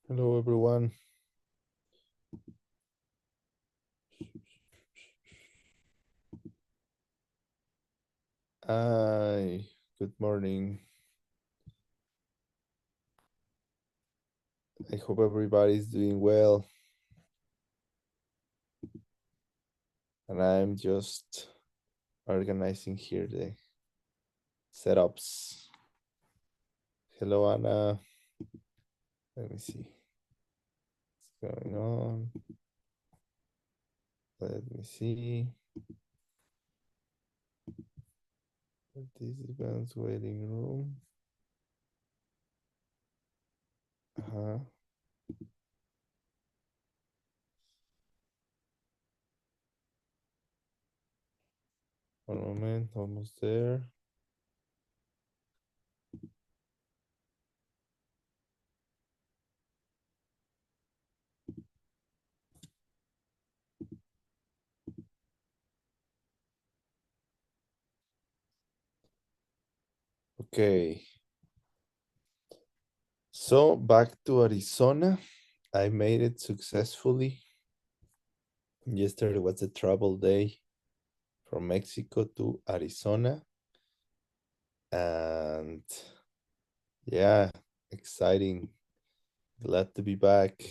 Hello, everyone. Hi, good morning. I hope everybody's doing well. And I'm just organizing here the setups. Hello, Anna. Let me see what's going on. Let me see. Participants waiting room. Uh-huh. One moment, almost there. Okay. So back to Arizona. I made it successfully. Yesterday was a travel day from Mexico to Arizona. And yeah, exciting. Glad to be back.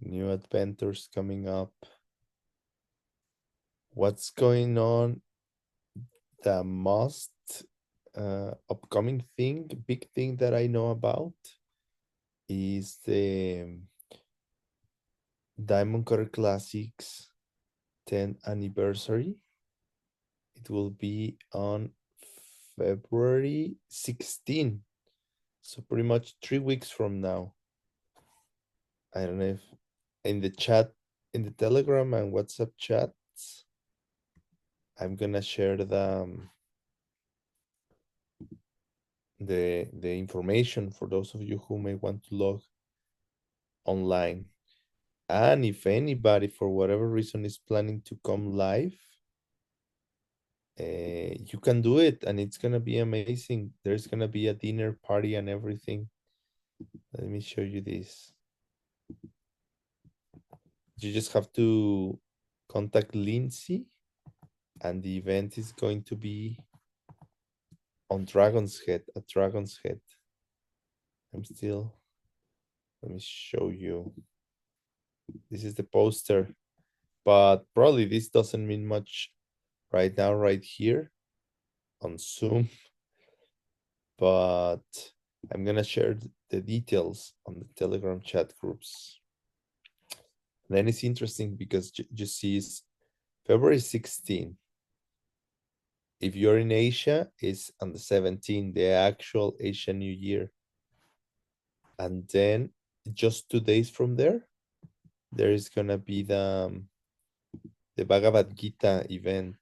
New adventures coming up. What's going on? The most upcoming thing, big thing that I know about is the Diamond Cutter Classics 10th anniversary. It will be on February 16. So pretty much 3 weeks from now. I don't know if in the chat, in the Telegram and WhatsApp chats, I'm gonna share the information for those of you who may want to log online. And if anybody, for whatever reason, is planning to come live, you can do it, and it's gonna be amazing. There's gonna be a dinner party and everything. Let me show you this. You just have to contact Lindsay, and the event is going to be on Dragon's Head, at Dragon's Head. Let me show you. This is the poster, but probably this doesn't mean much right now, right here on Zoom, but I'm gonna share the details on the Telegram chat groups. Then it's interesting because you see it's February 16. If you're in Asia, it's on the 17th, the actual Asian New Year. And then just 2 days from there is gonna be the Bhagavad Gita event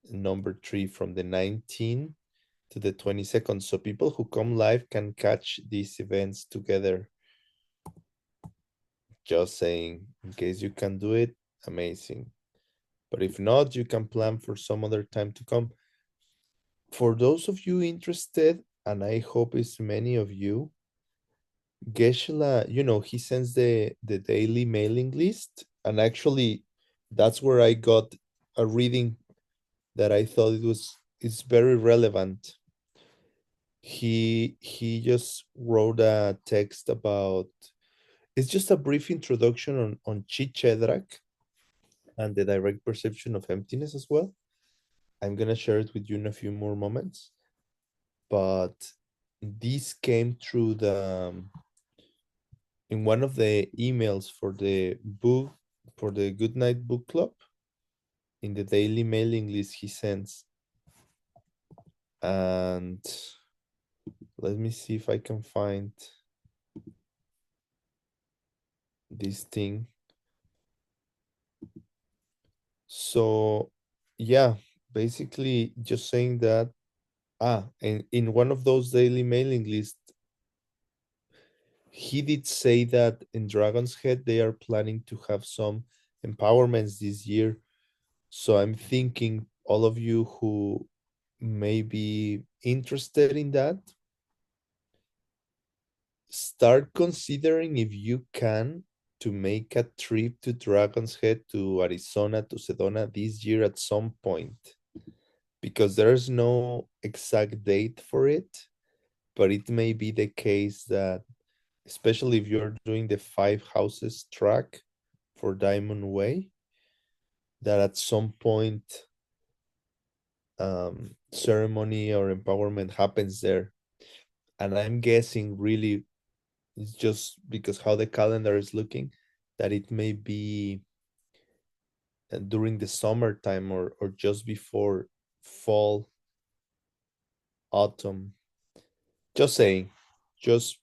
number 3 from the 19th to the 22nd. So people who come live can catch these events together. Just saying, in case you can do it, amazing. But if not, you can plan for some other time to come. For those of you interested, and I hope it's many of you, Geshe, he sends the daily mailing list, and actually, that's where I got a reading that I thought it's very relevant. He just wrote a text about, it's just a brief introduction on Chedrak and the direct perception of emptiness as well. I'm gonna share it with you in a few more moments, but this came through in one of the emails for the book, for the Good Night Book Club, in the daily mailing list he sends. And let me see if I can find this thing. So yeah, basically just saying that and in one of those daily mailing lists, he did say that in Dragon's Head they are planning to have some empowerments this year. So I'm thinking all of you who may be interested in that, start considering if you can to make a trip to Dragon's Head, to Arizona, to Sedona this year at some point, because there's no exact date for it, but it may be the case that, especially if you're doing the 5 houses track for Diamond Way, that at some point ceremony or empowerment happens there. And I'm guessing really it's just because how the calendar is looking, that it may be during the summertime, or just before fall, autumn. Just saying, just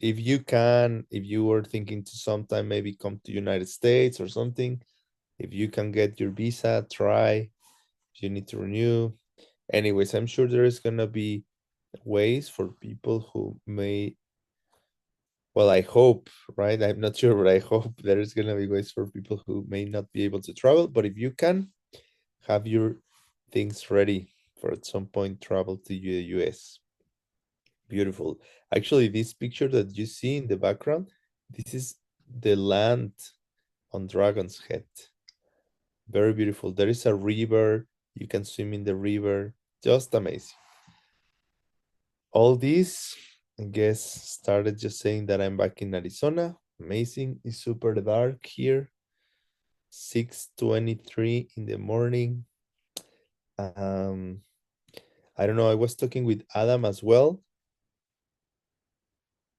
if you can, if you were thinking to sometime maybe come to United States or something, if you can get your visa, try. If you need to renew. Anyways, I'm sure there is gonna be ways for people who may, well, I hope, right? I'm not sure, but I hope there is gonna be ways for people who may not be able to travel. But if you can, have your things ready for at some point travel to the US. Beautiful. Actually, this picture that you see in the background, this is the land on Dragon's Head. Very beautiful. There is a river. You can swim in the river. Just amazing. All this, I guess, started just saying that I'm back in Arizona. Amazing. It's super dark here. 6:23 in the morning. Um, I don't know. I was talking with Adam as well.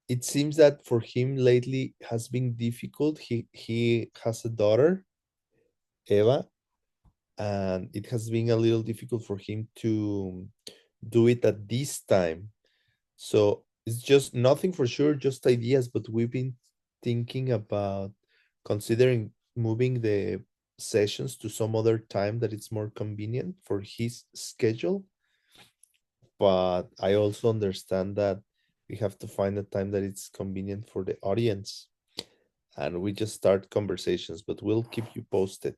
It seems that for him lately has been difficult. He has a daughter, Eva, and it has been a little difficult for him to do it at this time. So it's just nothing for sure, just ideas, but we've been thinking about considering moving the sessions to some other time that it's more convenient for his schedule. But I also understand that we have to find a time that it's convenient for the audience. And we just start conversations, but we'll keep you posted.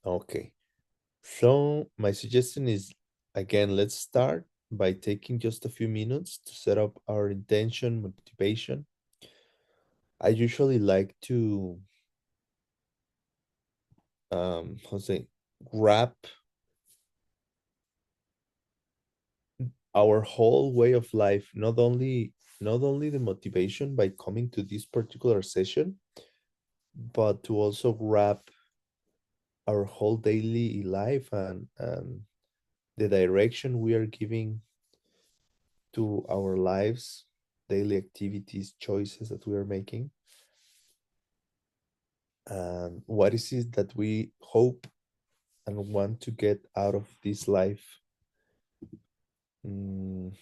Okay. So my suggestion is, again, let's start by taking just a few minutes to set up our intention, motivation. I usually like to, how to say, wrap our whole way of life, not only the motivation by coming to this particular session, but to also wrap our whole daily life, and the direction we are giving to our lives, daily activities, choices that we are making, and what is it that we hope and want to get out of this life. Mm,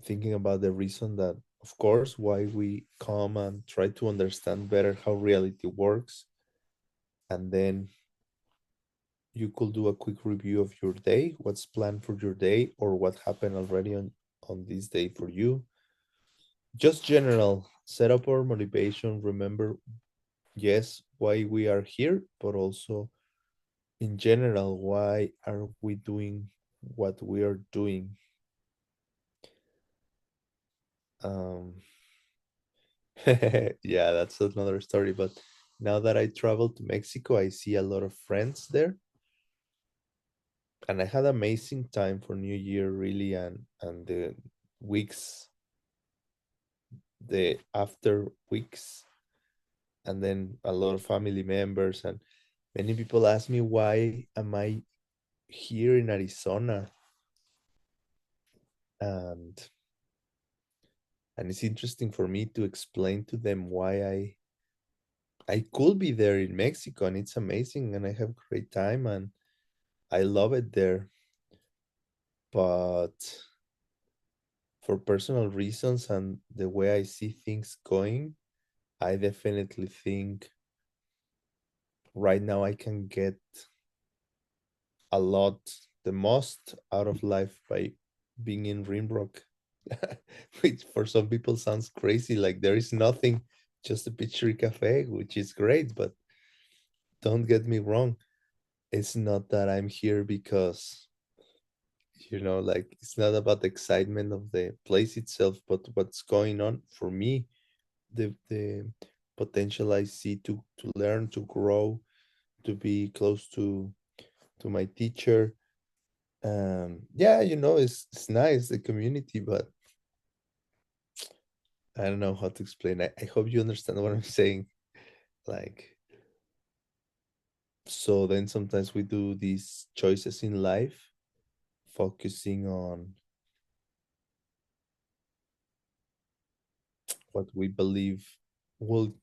Thinking about the reason that, of course, why we come and try to understand better how reality works. And then you could do a quick review of your day, what's planned for your day, or what happened already on this day for you. Just general, set up our motivation. Remember, yes, why we are here, but also in general, why are we doing what we are doing? Um, yeah, that's another story. But now that I travel to Mexico, I see a lot of friends there, and I had amazing time for New Year, really, and the weeks, the after weeks, and then a lot of family members, and many people ask me why am I here in Arizona, and it's interesting for me to explain to them why I could be there in Mexico, and it's amazing, and I have great time, and I love it there. But for personal reasons and the way I see things going, I definitely think right now I can get a lot, the most out of life by being in Rimrock, which for some people sounds crazy. Like there is nothing, just a picture cafe, which is great. But don't get me wrong, it's not that I'm here because Like it's not about the excitement of the place itself, but what's going on for me, the potential I see to learn, to grow, to be close to my teacher. Yeah, it's nice, the community, but I don't know how to explain. I hope you understand what I'm saying. Like, so then sometimes we do these choices in life, focusing on what we believe will,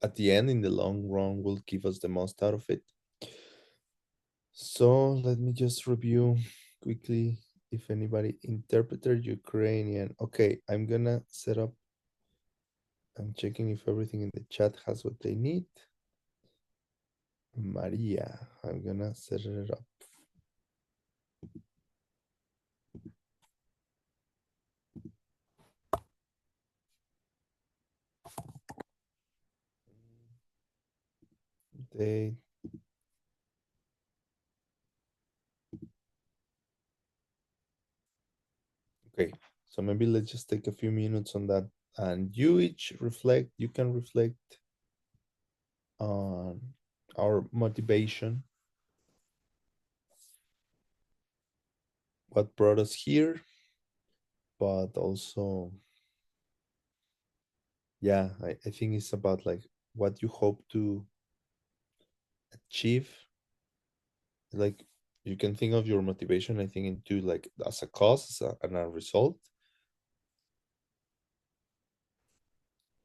at the end, in the long run, will give us the most out of it. So let me just review quickly if anybody interpreter Ukrainian. Okay, I'm gonna set up. I'm checking if everything in the chat has what they need. Maria, I'm gonna set it up. They Okay, so maybe let's just take a few minutes on that, and you each reflect. You can reflect on our motivation, what brought us here, but also, yeah, I think it's about like what you hope to achieve. Like, you can think of your motivation, I think, into like as a cause, and a result.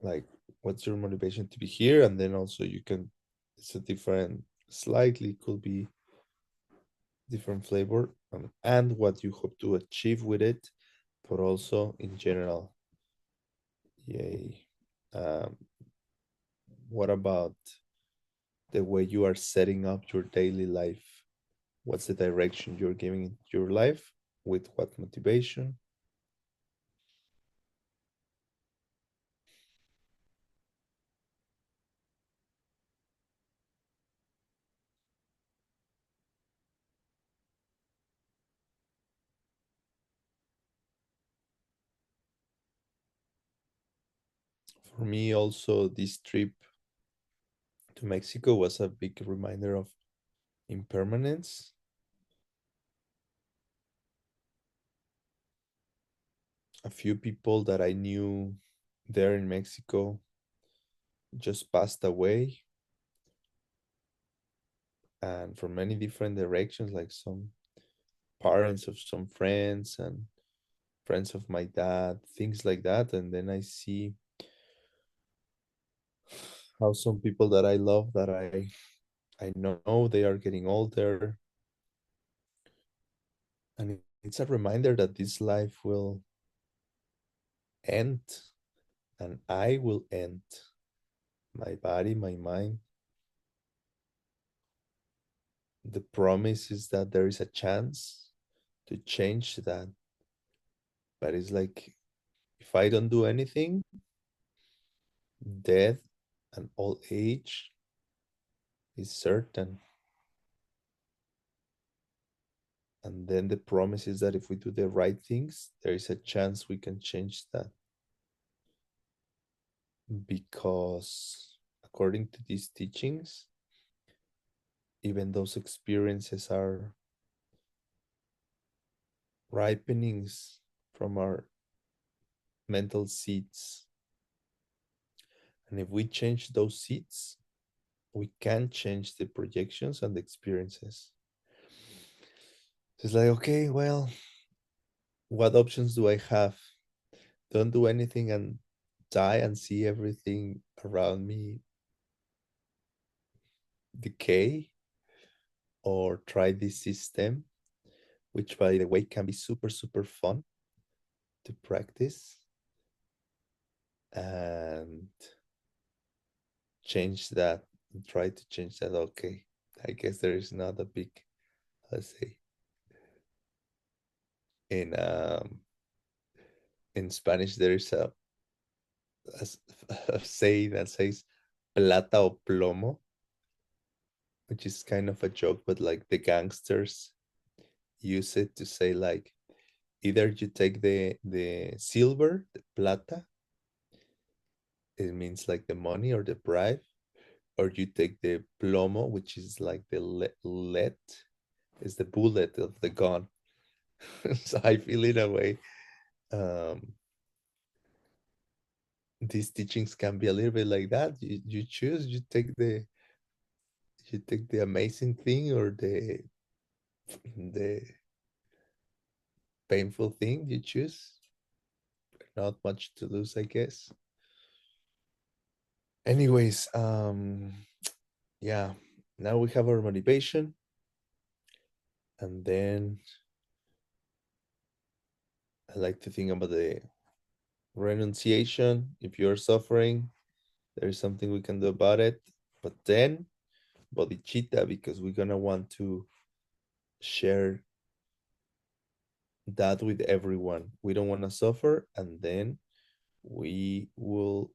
Like, what's your motivation to be here? And then also you can, it's a different, slightly could be different flavor, and what you hope to achieve with it, but also in general. Yay. Um, what about the way you are setting up your daily life? What's the direction you're giving your life? With what motivation? For me, also, this trip to Mexico was a big reminder of impermanence. A few people that I knew there in Mexico just passed away, and from many different directions, like some parents of some friends and friends of my dad, things like that. And then I see how some people that I love, that I know, they are getting older. And it's a reminder that this life will end, and I will end. My body, my mind. The promise is that there is a chance to change that. But it's like, if I don't do anything, death and old age is certain. And then the promise is that if we do the right things, there is a chance we can change that. Because according to these teachings, even those experiences are ripenings from our mental seeds. And if we change those seeds, we can change the projections and the experiences. It's like, okay, well, what options do I have? Don't do anything and die and see everything around me decay, or try this system, which, by the way, can be super, super fun to practice, and change that, and try to change that. Okay, I guess there is not a big, let's say, in Spanish, there is a, a saying that says plata o plomo, which is kind of a joke, but like the gangsters use it to say, like, either you take the silver, the plata, it means like the money or the bribe, or you take the plomo, which is like the lead, is the bullet of the gun. So I feel in a way, um, these teachings can be a little bit like that. You choose, you take the amazing thing or the painful thing you choose. Not much to lose, I guess. Anyways, yeah, now we have our motivation, and then I like to think about the renunciation. If you're suffering, there is something we can do about it. But then bodhicitta, because we're gonna want to share that with everyone. We don't want to suffer, and then we will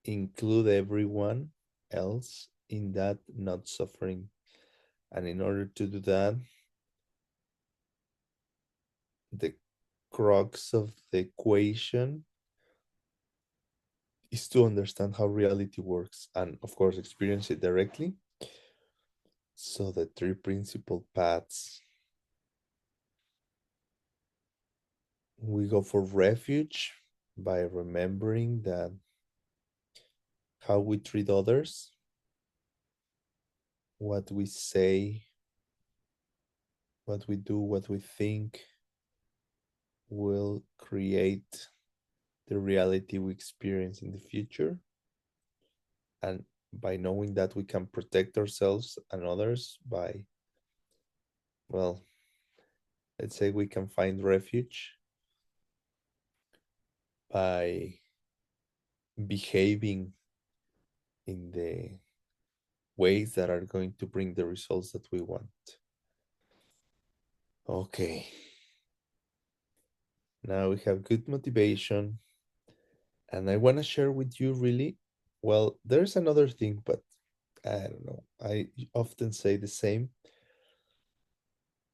include everyone else in that not suffering. And in order to do that, the crux of the equation is to understand how reality works and, of course, experience it directly. So, the three principal paths, we go for refuge by remembering that how we treat others, what we say, what we do, what we think will create the reality we experience in the future. And by knowing that, we can protect ourselves and others by, well, let's say we can find refuge by behaving in the ways that are going to bring the results that we want. Okay. Now we have good motivation. And I want to share with you really, well, there's another thing, but I don't know. I often say the same.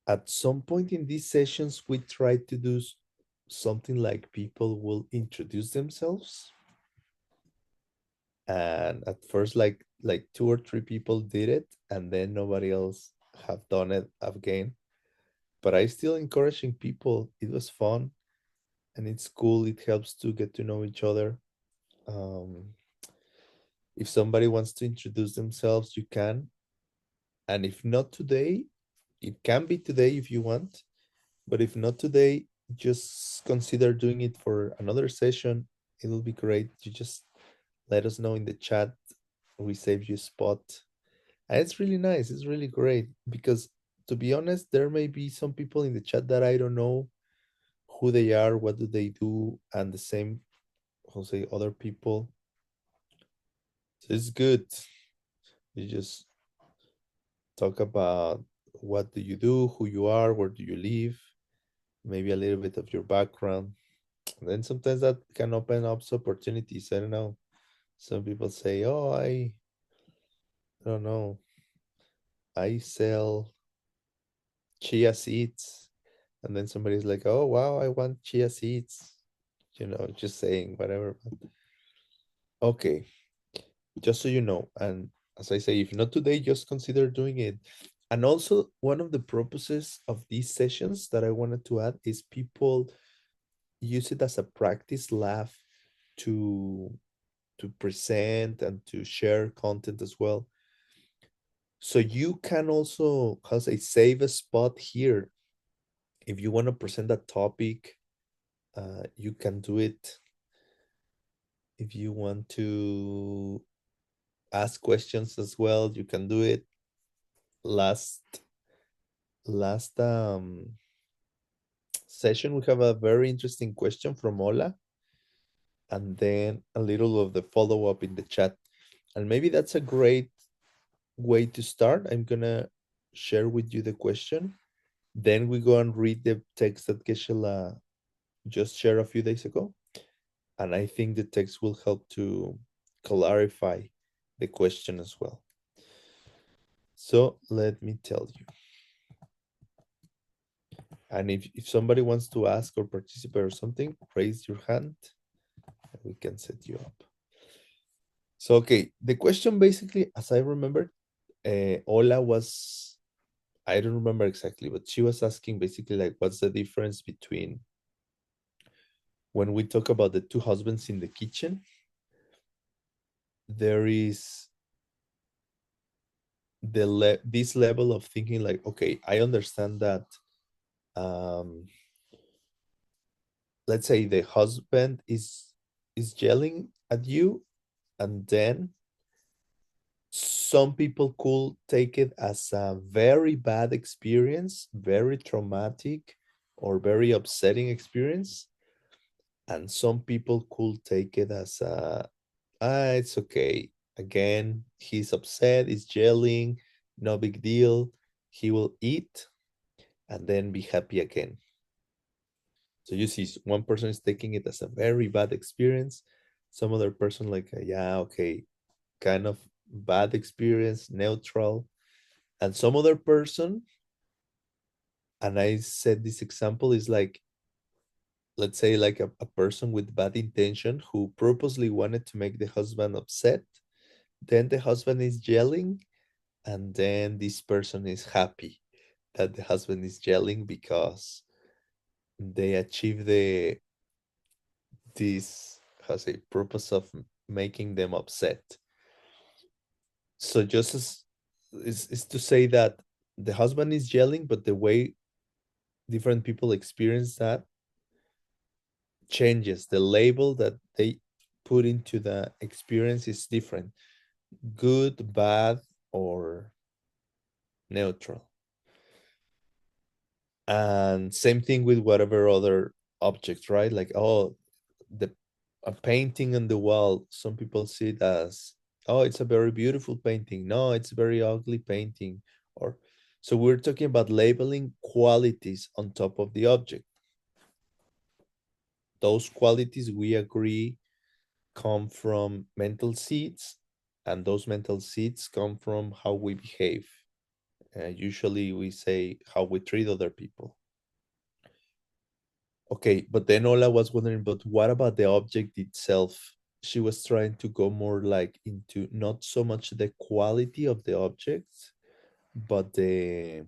At some point in these sessions, we try to do something like people will introduce themselves. And at first, like two or three people did it, and then nobody else have done it again. But I still encouraging people. It was fun, and it's cool. It helps to get to know each other. Um, if somebody wants to introduce themselves, you can. And if not today, it can be today if you want. But if not today, just consider doing it for another session. It'll be great. You just let us know in the chat. We save you a spot. And it's really nice. It's really great because, to be honest, there may be some people in the chat that I don't know who they are, what do they do, and the same, Jose, other people. So it's good. You just talk about what do you do, who you are, where do you live, maybe a little bit of your background. And then sometimes that can open up opportunities. I don't know. Some people say, "Oh, I don't know, I sell chia seeds," and then somebody's like, "Oh, wow, I want chia seeds." Just saying whatever. Okay, just so you know, and as I say, if not today, just consider doing it. And also, one of the purposes of these sessions that I wanted to add is people use it as a practice lab to present and to share content as well. So you can also, how say, save a spot here. If you want to present a topic, you can do it. If you want to ask questions as well, you can do it. Last session, we have a very interesting question from Ola, and then a little of the follow-up in the chat. And maybe that's a great way to start. I'm gonna share with you the question. Then we go and read the text that Geshe just shared a few days ago. And I think the text will help to clarify the question as well. So let me tell you. And if somebody wants to ask or participate or something, raise your hand and we can set you up. So, okay, the question basically, as I remember, Ola was, I don't remember exactly, but she was asking basically like, what's the difference between when we talk about the two husbands in the kitchen? There is this level of thinking like, okay, I understand that um let's say the husband is yelling at you, and then some people could take it as a very bad experience, very traumatic or very upsetting experience, and some people could take it as a, it's okay, again he's upset, he's yelling, no big deal, he will eat and then be happy again. So you see, one person is taking it as a very bad experience, some other person like, yeah, okay, kind of bad experience, neutral, and some other person, and I said this example is like, let's say like a person with bad intention who purposely wanted to make the husband upset, then the husband is yelling, and then this person is happy that the husband is yelling because they achieve the this, how say, purpose of making them upset. So just as is to say that the husband is yelling, but the way different people experience that changes. The label that they put into the experience is different, good, bad, or neutral. And same thing with whatever other object, right? Like, oh, the a painting on the wall, some people see it as, oh, it's a very beautiful painting, no, it's a very ugly painting. Or so we're talking about labeling qualities on top of the object. Those qualities, we agree, come from mental seeds, and those mental seeds come from how we behave. Usually we say how we treat other people. Okay, but then Ola was wondering, but what about the object itself? She was trying to go more like into not so much the quality of the object, but the,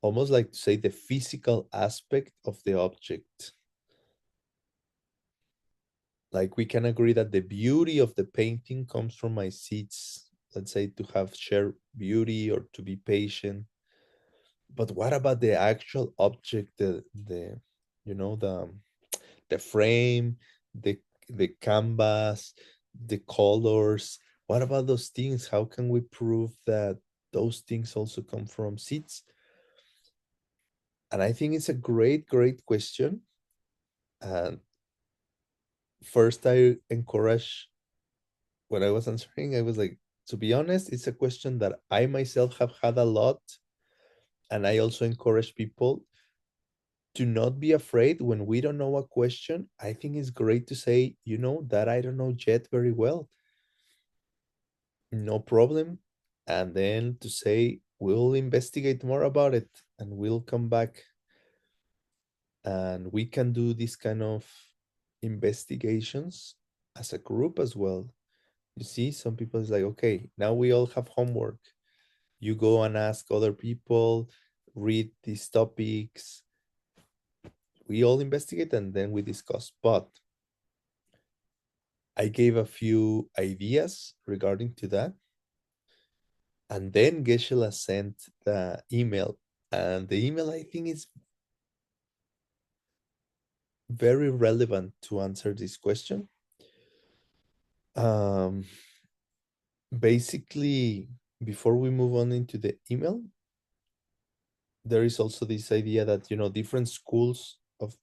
almost like to say, the physical aspect of the object. Like we can agree that the beauty of the painting comes from my seeds, let's say, to have shared beauty or to be patient. But what about the actual object, the you know, the frame, the the canvas, the colors? What about those things? How can we prove that those things also come from seeds? And I think it's a great question. And first, I encourage, when I was answering, I was like, to be honest, it's a question that I myself have had a lot. And I also encourage people to not be afraid when we don't know a question. I think it's great to say, you know, that I don't know yet very well. No problem. And then to say, we'll investigate more about it and we'll come back and we can do this kind of investigations as a group as well. You see, some people is like, okay, now we all have homework. You go and ask other people, read these topics. We all investigate and then we discuss. But I gave a few ideas regarding to that. And then Geshe sent the email. And the email, I think, is very relevant to answer this question. Um, Basically, before we move on into the email, there is also this idea that, you know, different schools of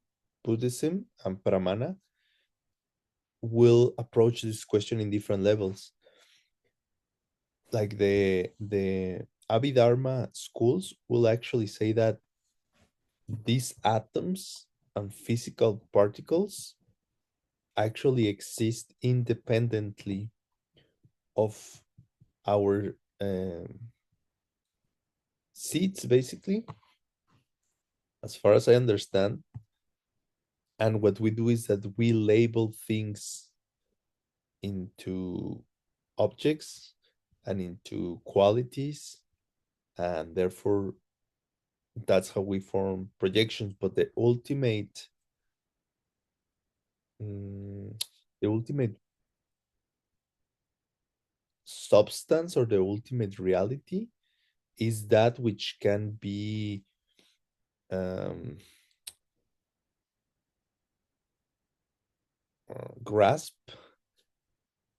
Buddhism and Pramana will approach this question in different levels. Like the Abhidharma schools will actually say that these atoms and physical particles actually exist independently of our seeds, basically. as far as I understand. And what we do is that we label things into objects and into qualities, and therefore that's how we form projections. But mm, the ultimate substance or the ultimate reality is that which can be um, grasped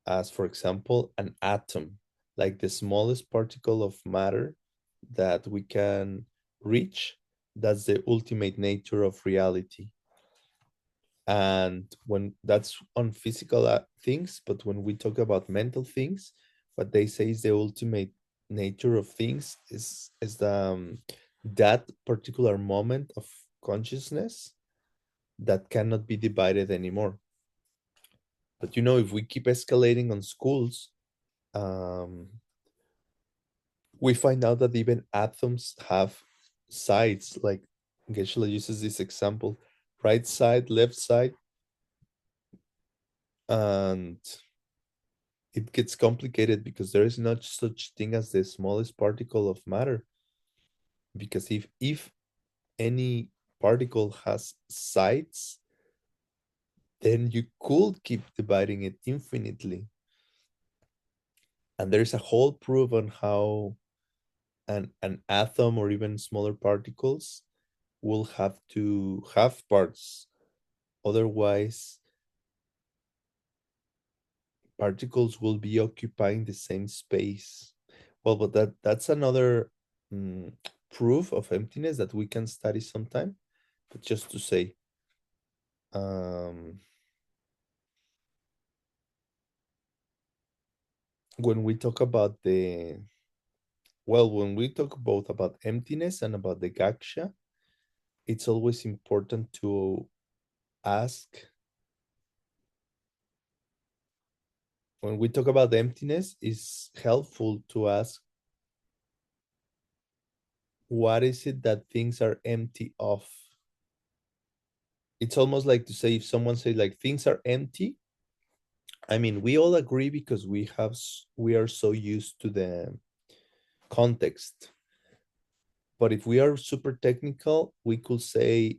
as, for example, an atom, like the smallest particle of matter that we can reach. That's the ultimate nature of reality. And when that's on physical things, but when we talk about mental things, what they say is the ultimate nature of things is that particular moment of consciousness that cannot be divided anymore. But if we keep escalating on schools, um, we find out that even atoms have sides. Like Geshe uses this example: right side, left side, and it gets complicated because there is not such thing as the smallest particle of matter. Because if any particle has sides, then you could keep dividing it infinitely. And there's a whole proof on how an atom or even smaller particles will have to have parts. Otherwise, particles will be occupying the same space. Well, but that's another mm, proof of emptiness that we can study sometime. But just to say, um, when we talk about when we talk both about emptiness and about the gaksha, it's always important to ask. When we talk about emptiness, it's helpful to ask, what is it that things are empty of? It's almost like to say, if someone say like things are empty, I mean, we all agree because we are so used to the context. But if we are super technical, we could say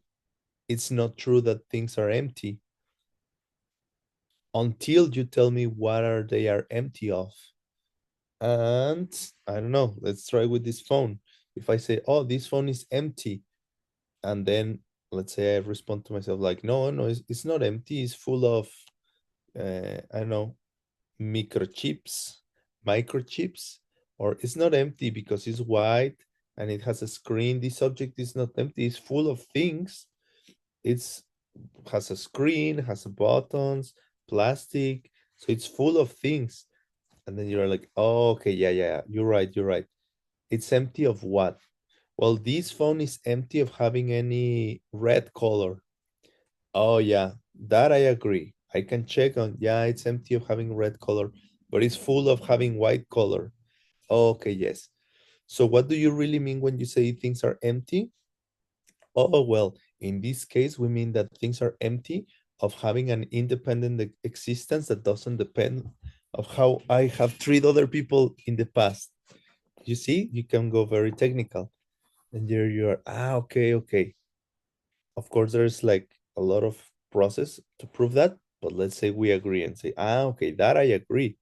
it's not true that things are empty until you tell me what are they are empty of. And I don't know, let's try with this phone. If I say, oh, this phone is empty, and then let's say I respond to myself like, no, no, it's not empty, it's full of I don't know, microchips, microchips, or it's not empty because it's white and it has a screen. This object is not empty, it's full of things. It's has a screen, has buttons, plastic, so it's full of things. And then you're like, oh, okay, yeah, yeah, you're right, you're right. It's empty of what? Well, this phone is empty of having any red color. Oh yeah, that I agree. I can check on, yeah, it's empty of having red color, but it's full of having white color. Okay, yes. So what do you really mean when you say things are empty? Oh, well, in this case, we mean that things are empty of having an independent existence that doesn't depend of how I have treated other people in the past. You see, you can go very technical. And there you are, okay, okay. Of course, there's like a lot of process to prove that, but let's say we agree and say, okay, that I agree.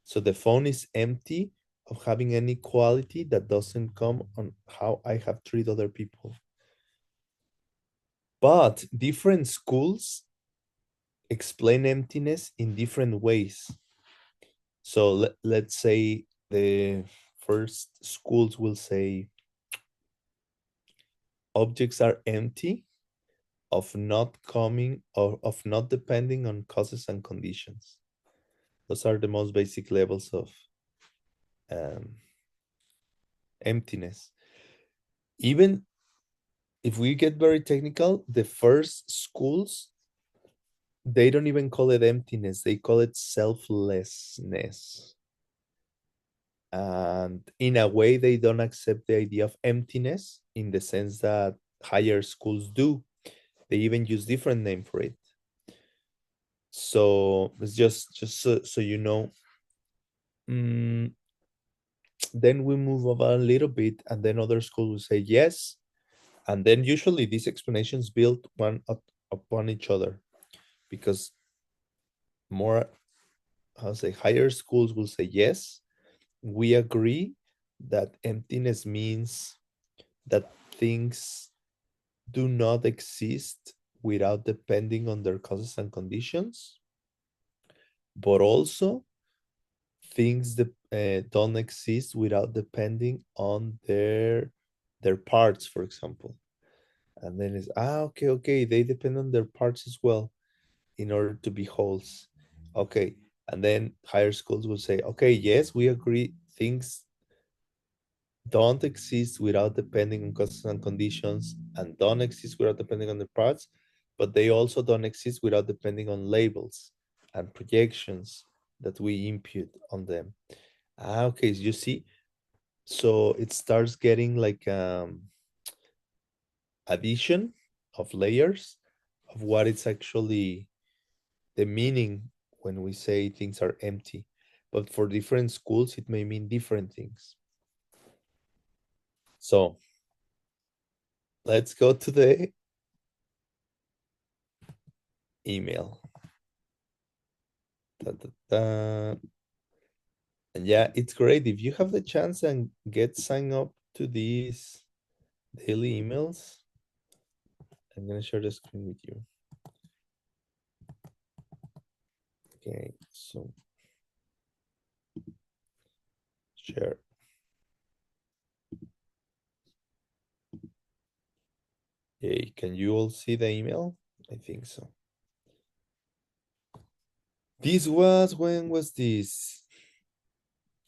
So the phone is empty of having any quality that doesn't come on how I have treated other people. But different schools explain emptiness in different ways. So let's say the first schools will say objects are empty of not coming or of not depending on causes and conditions. Those are the most basic levels of um, emptiness. Even if we get very technical, the first schools, they don't even call it emptiness, they call it selflessness. And in a way, they don't accept the idea of emptiness in the sense that higher schools do. They even use different name for it. So it's just so you know. Mm, then we move over a little bit, and then other schools will say yes, and then usually these explanations build upon each other, because more, how to say, higher schools will say yes, we agree that emptiness means that things do not exist without depending on their causes and conditions, but also things that don't exist without depending on their parts, for example. And then it's okay, they depend on their parts as well in order to be wholes. Okay, and then higher schools will say, okay, yes, we agree, things don't exist without depending on causes and conditions, and don't exist without depending on the parts, but they also don't exist without depending on labels and projections that we impute on them. Okay, so you see, so it starts getting like addition of layers of what it's actually the meaning when we say things are empty. But for different schools, it may mean different things. So let's go to the email. Da, da, da. And yeah, it's great. If you have the chance and get signed up to these daily emails, I'm going to share the screen with you. Okay, so share. Okay, can you all see the email? I think so. This was, when was this?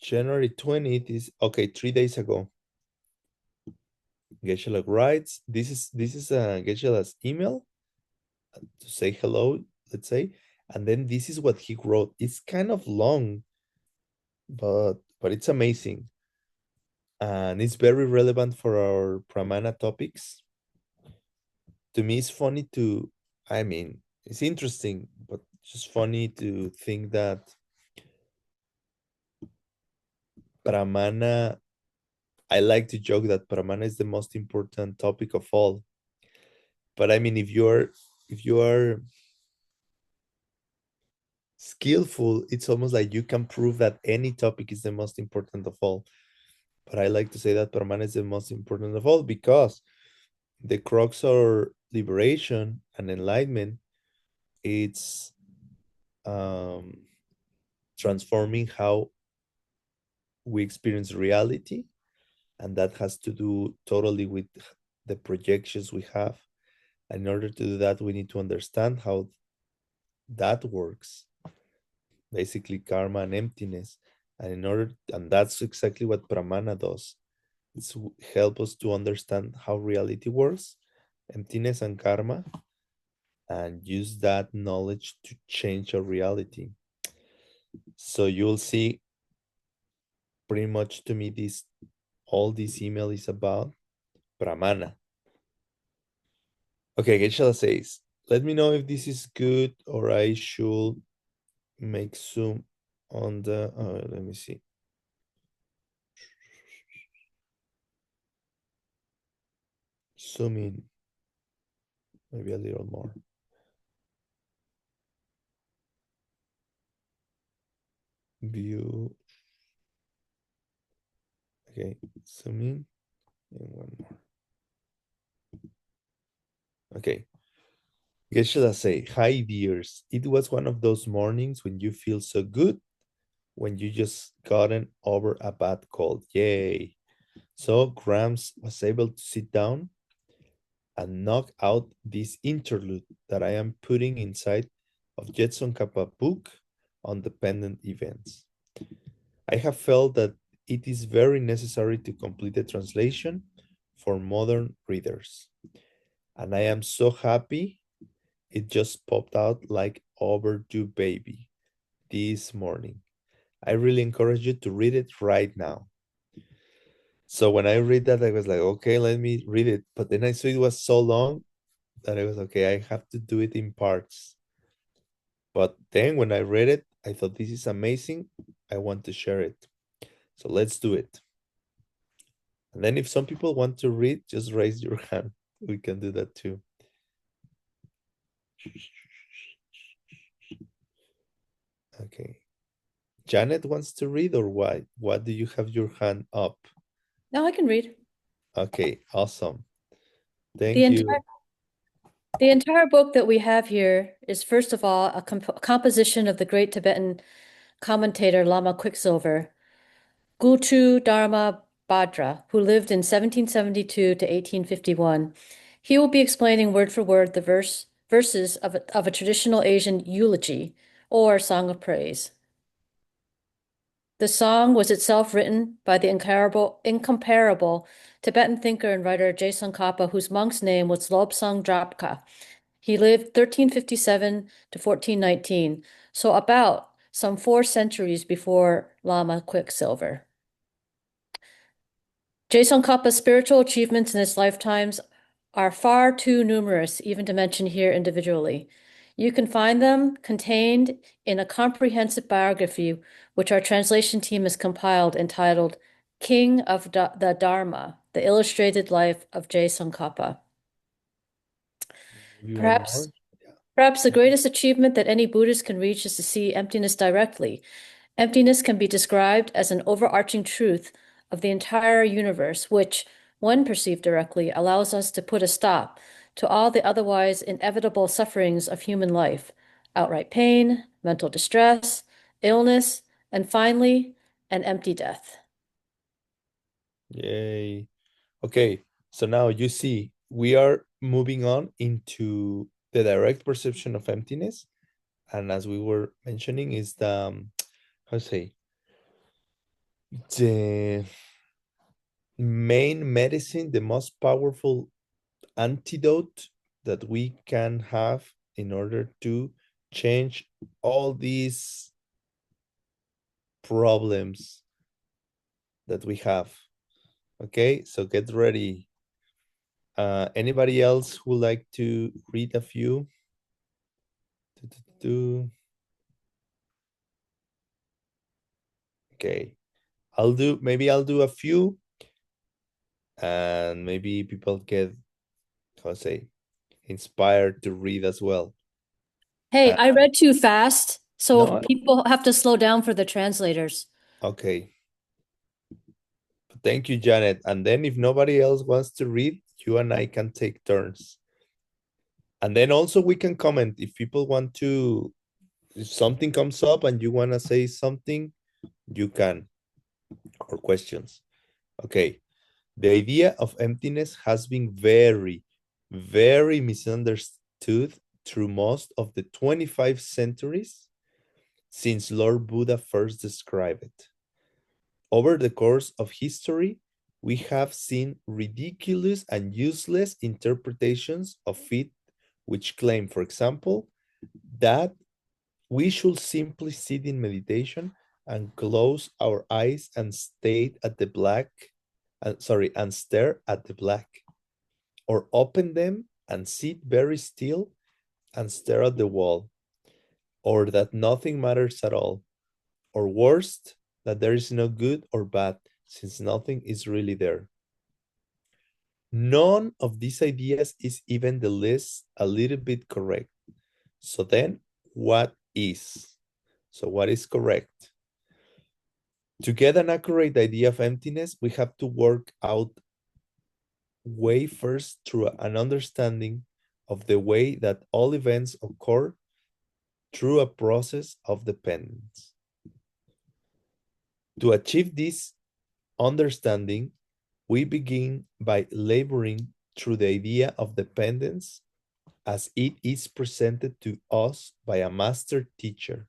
January 20th is, okay, 3 days ago. Geshe writes, this is Geshe's email to say hello, let's say, and then this is what he wrote. It's kind of long, but it's amazing, and it's very relevant for our Pramana topics. To me, it's funny to, I mean, it's interesting, but just funny to think that Pramana. I like to joke that Pramana is the most important topic of all. But I mean, if you are skillful, it's almost like you can prove that any topic is the most important of all. But I like to say that Pramana is the most important of all because the crux of liberation and enlightenment, it's um, transforming how we experience reality, and that has to do totally with the projections we have. And in order to do that, we need to understand how that works, basically karma and emptiness. And that's exactly what Pramana does. It's help us to understand how reality works, emptiness and karma, and use that knowledge to change our reality. So you'll see, pretty much to me, this all this email is about Pramana. Okay, Geshe says, let me know if this is good or I should make zoom on the, let me see. Zoom in, maybe a little more. View, okay, zoom in, and one more. Okay. Geshe say, hi dears. It was one of those mornings when you feel so good, when you just gotten over a bad cold. Yay. So Grams was able to sit down and knock out this interlude that I am putting inside of Jetson Kappa book on dependent events. I have felt that it is very necessary to complete the translation for modern readers. And I am so happy it just popped out like overdue baby this morning. I really encourage you to read it right now. So when I read that, I was like, okay, let me read it. But then I saw it was so long that I was okay, I have to do it in parts. But then when I read it, I thought this is amazing. I want to share it. So let's do it. And then if some people want to read, just raise your hand. We can do that too. Okay. Janet wants to read or why? What do you have your hand up? No, I can read. Okay, awesome. The Thank entire you. the entire book that we have here is first of all a composition of the great Tibetan commentator Lama Quicksilver, Gulchu Dharma Bhadra, who lived in 1772 to 1851. He will be explaining word for word the verses of a traditional Asian eulogy or song of praise. The song was itself written by the incomparable Tibetan thinker and writer Jason Kappa, whose monk's name was Lobsang Drakpa. He lived 1357 to 1419, so about some 4 centuries before Lama Quicksilver. Jason Kappa's spiritual achievements in his lifetimes are far too numerous even to mention here individually. You can find them contained in a comprehensive biography which our translation team has compiled entitled King of the Dharma, The Illustrated Life of Jason Kappa. Maybe one more. Perhaps Perhaps the greatest achievement that any Buddhist can reach is to see emptiness directly. Emptiness can be described as an overarching truth of the entire universe, which, when perceived directly, allows us to put a stop to all the otherwise inevitable sufferings of human life, outright pain, mental distress, illness, and finally, an empty death. Yay. Okay, so now you see we are moving on into the direct perception of emptiness. And as we were mentioning, is the how to say the main medicine, the most powerful antidote that we can have in order to change all these problems that we have. Okay, so get ready. Anybody else who like to read a few? Okay, I'll do a few, and maybe people get, how to say, inspired to read as well. Hey, Uh, I read too fast, so no, people have to slow down for the translators. okay. Thank you, Janet. And then if nobody else wants to read, you and I can take turns. And then also we can comment if people want to, if something comes up and you want to say something, you can, or questions. Okay. The idea of emptiness has been very, very misunderstood through most of the 25 centuries since Lord Buddha first described it. Over the course of history, we have seen ridiculous and useless interpretations of it, which claim, for example, that we should simply sit in meditation and close our eyes and and stare at the black, or open them and sit very still and stare at the wall, or that nothing matters at all, or worst, that there is no good or bad, since nothing is really there. None of these ideas is even the least a little bit correct. So then, what is? So, what is correct? To get an accurate idea of emptiness, we have to work out way first through an understanding of the way that all events occur through a process of dependence. To achieve this understanding, we begin by laboring through the idea of dependence as it is presented to us by a master teacher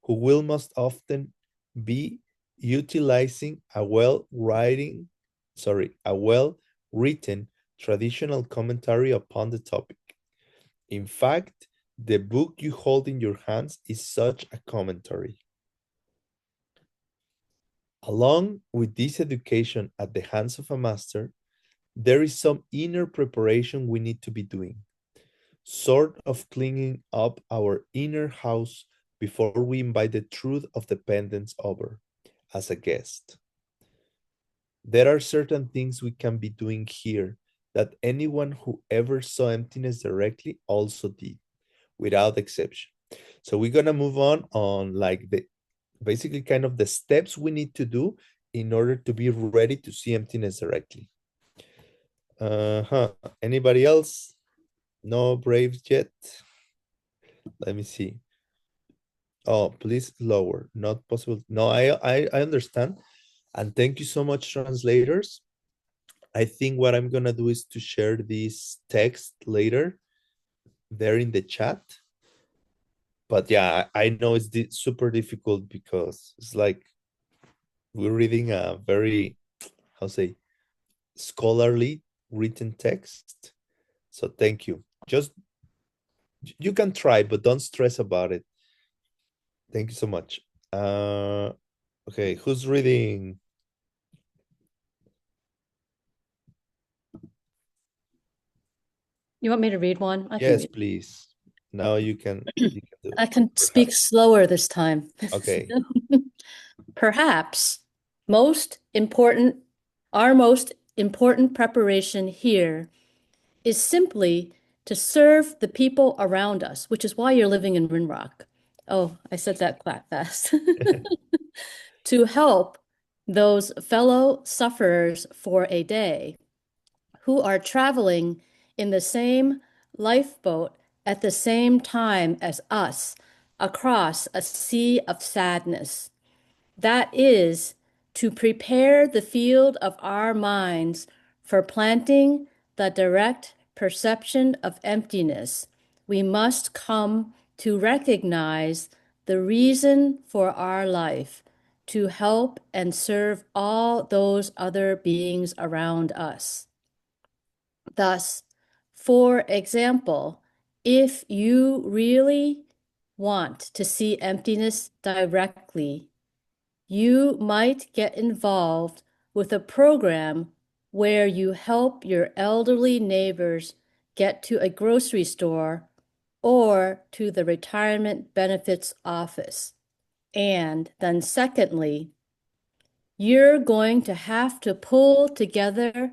who will most often be utilizing a well-written traditional commentary upon the topic. In fact, the book you hold in your hands is such a commentary. Along with this education at the hands of a master, there is some inner preparation we need to be doing, sort of cleaning up our inner house before we invite the truth of dependence over as a guest. There are certain things we can be doing here that anyone who ever saw emptiness directly also did, without exception. So we're gonna move on like the basically kind of the steps we need to do in order to be ready to see emptiness directly. Uh-huh. Anybody else? No braves yet? Let me see. Oh, please lower. Not possible. No, I understand. And thank you so much, translators. I think what I'm gonna do is to share this text later there in the chat. But yeah, I know it's super difficult because it's like we're reading a very, how say, scholarly written text. So thank you. Just you can try, but don't stress about it. Thank you so much. Okay, who's reading? You want me to read one? I can Yes, read. please. Now you can do I it. can speak Perhaps. slower this time. Okay. Perhaps most important, our most important preparation here is simply to serve the people around us, which is why you're living in Rinrock. Oh, I said that quite fast. To help those fellow sufferers for a day who are traveling in the same lifeboat at the same time as us across a sea of sadness. That is, to prepare the field of our minds for planting the direct perception of emptiness, we must come to recognize the reason for our life, to help and serve all those other beings around us. Thus, for example, if you really want to see emptiness directly, you might get involved with a program where you help your elderly neighbors get to a grocery store or to the retirement benefits office. And then secondly, you're going to have to pull together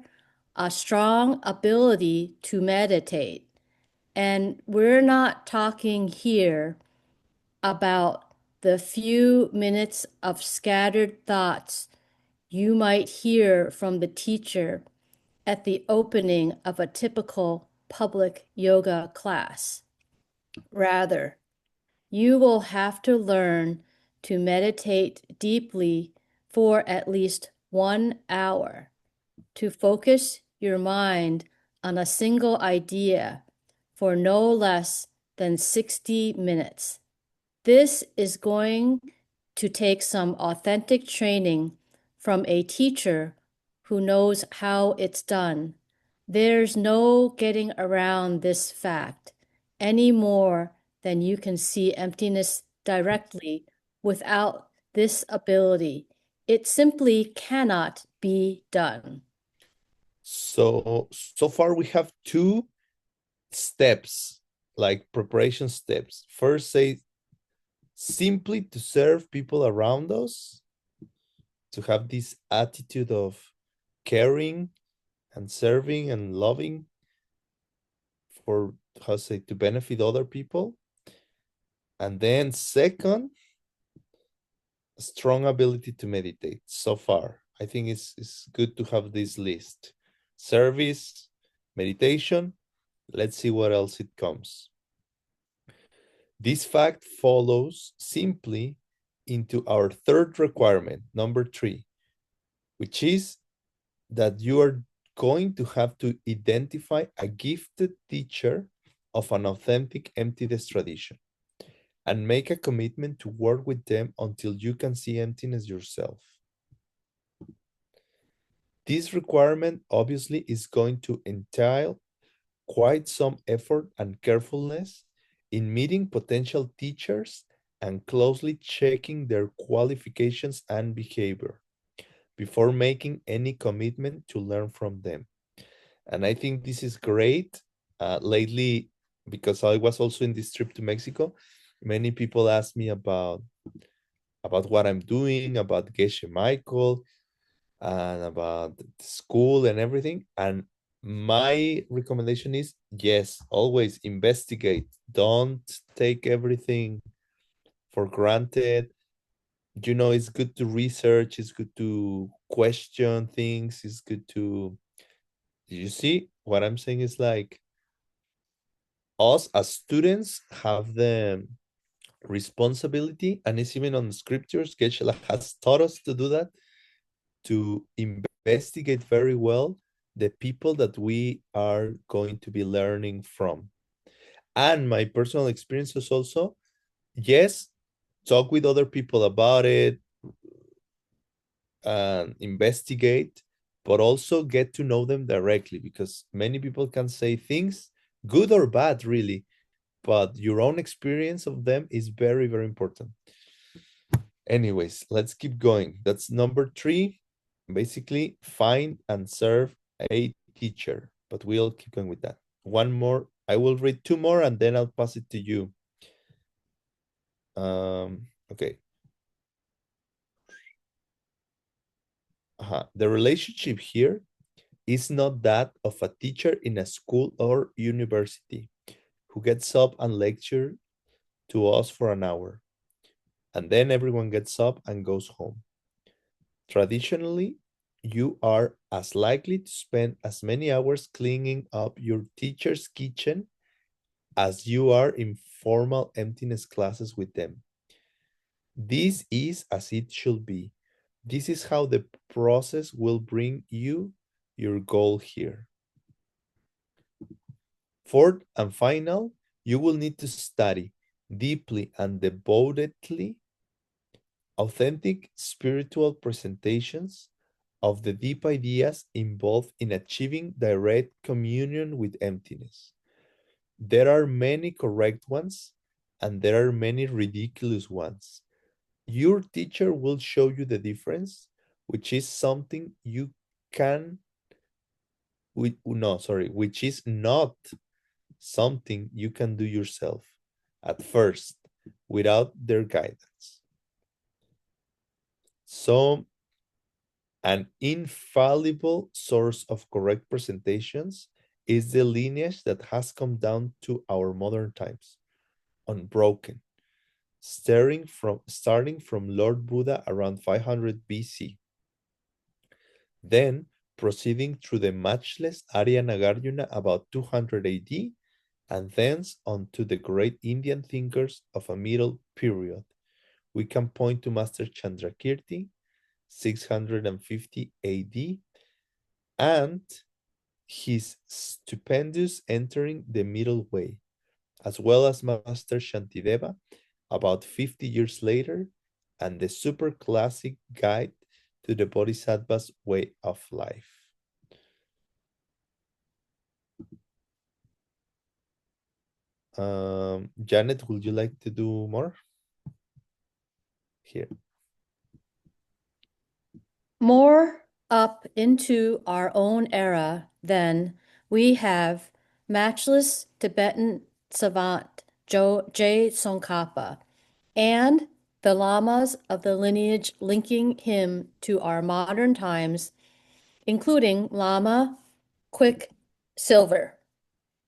a strong ability to meditate. And we're not talking here about the few minutes of scattered thoughts you might hear from the teacher at the opening of a typical public yoga class. Rather, you will have to learn to meditate deeply for at least 1 hour, to focus your mind on a single idea for no less than 60 minutes. This is going to take some authentic training from a teacher who knows how it's done. There's no getting around this fact any more than you can see emptiness directly without this ability. It simply cannot be done. So far we have two steps, like preparation steps. First, say simply to serve people around us, to have this attitude of caring and serving and loving for, how to say, to benefit other people. And then second, a strong ability to meditate. So far, I think it's good to have this list: service, meditation. Let's see what else it comes. This fact follows simply into our third requirement, number 3, which is that you are going to have to identify a gifted teacher of an authentic emptiness tradition and make a commitment to work with them until you can see emptiness yourself. This requirement obviously is going to entail quite some effort and carefulness in meeting potential teachers and closely checking their qualifications and behavior. before making any commitment to learn from them. And I think this is great. Lately, because I was also in this trip to Mexico, many people ask me about what I'm doing, about Geshe Michael, and about the school and everything. And my recommendation is yes, always investigate. Don't take everything for granted. You know, it's good to research, it's good to question things, it's good to, you see, what I'm saying is like us as students have the responsibility, and it's even on the scriptures. Geshe has taught us to do that, to investigate very well the people that we are going to be learning from. And my personal experiences also, yes, talk with other people about it and investigate, but also get to know them directly, because many people can say things, good or bad, really, but your own experience of them is very, very important. Anyways, let's keep going. That's number 3. Basically, find and serve a teacher, but we'll keep going with that. One more. I will read 2 more and then I'll pass it to you. Okay. The relationship here is not that of a teacher in a school or university who gets up and lecture to us for an hour, and then everyone gets up and goes home. Traditionally, you are as likely to spend as many hours cleaning up your teacher's kitchen as you are in formal emptiness classes with them. This is as it should be. This is how the process will bring you your goal here. Fourth and final, you will need to study deeply and devotedly authentic spiritual presentations of the deep ideas involved in achieving direct communion with emptiness. There are many correct ones and there are many ridiculous ones. Your teacher will show you the difference, which is something you can, which is not something you can do yourself at first without their guidance. So, an infallible source of correct presentations is the lineage that has come down to our modern times, unbroken, starting from Lord Buddha around 500 BC, then proceeding through the matchless Arya Nagarjuna about 200 AD, and thence on to the great Indian thinkers of a middle period. We can point to Master Chandrakirti, 650 AD, and his stupendous entering the middle way, as well as Master Shantideva about 50 years later, and the super classic guide to the Bodhisattva's way of life. Janet, would you like to do more? Here. More up into our own era, then, we have matchless Tibetan savant J. Tsongkhapa and the lamas of the lineage linking him to our modern times, including Lama Quicksilver.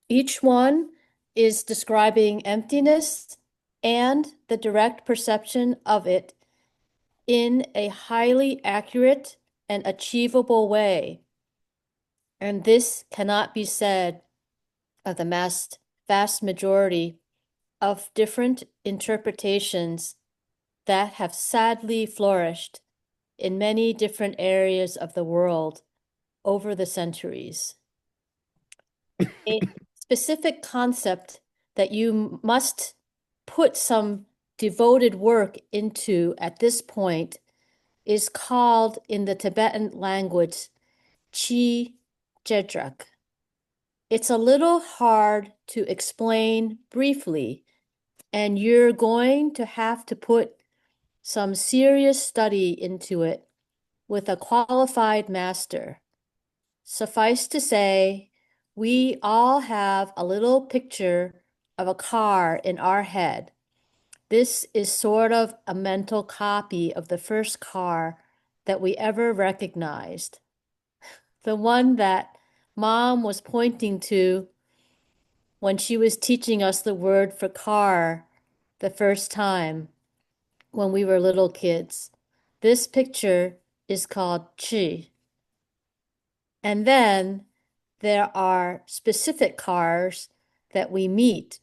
Each one is describing emptiness and the direct perception of it in a highly accurate and achievable way. And this cannot be said of the vast majority of different interpretations that have sadly flourished in many different areas of the world over the centuries. A specific concept that you must put some devoted work into at this point is called in the Tibetan language Chi Jedrak. It's a little hard to explain briefly, and you're going to have to put some serious study into it with a qualified master. Suffice to say, we all have a little picture of a car in our head. This is sort of a mental copy of the first car that we ever recognized. The one that Mom was pointing to when she was teaching us the word for car the first time when we were little kids. This picture is called chi. And then there are specific cars that we meet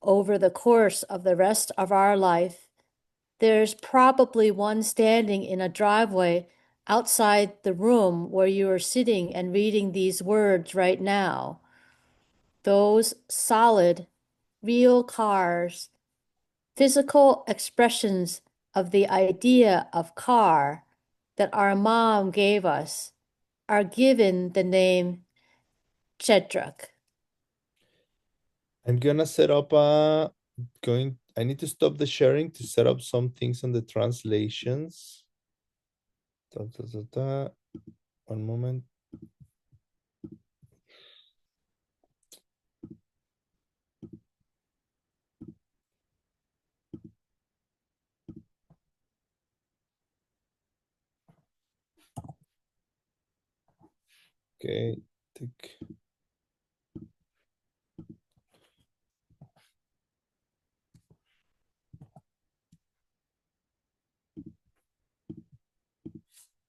over the course of the rest of our life. There's probably one standing in a driveway outside the room where you are sitting and reading these words right now. Those solid, real cars, physical expressions of the idea of car that our mom gave us, are given the name Chedrak. I'm gonna set up I need to stop the sharing to set up some things on the translations. Da, da, da, da. One moment. Okay, take.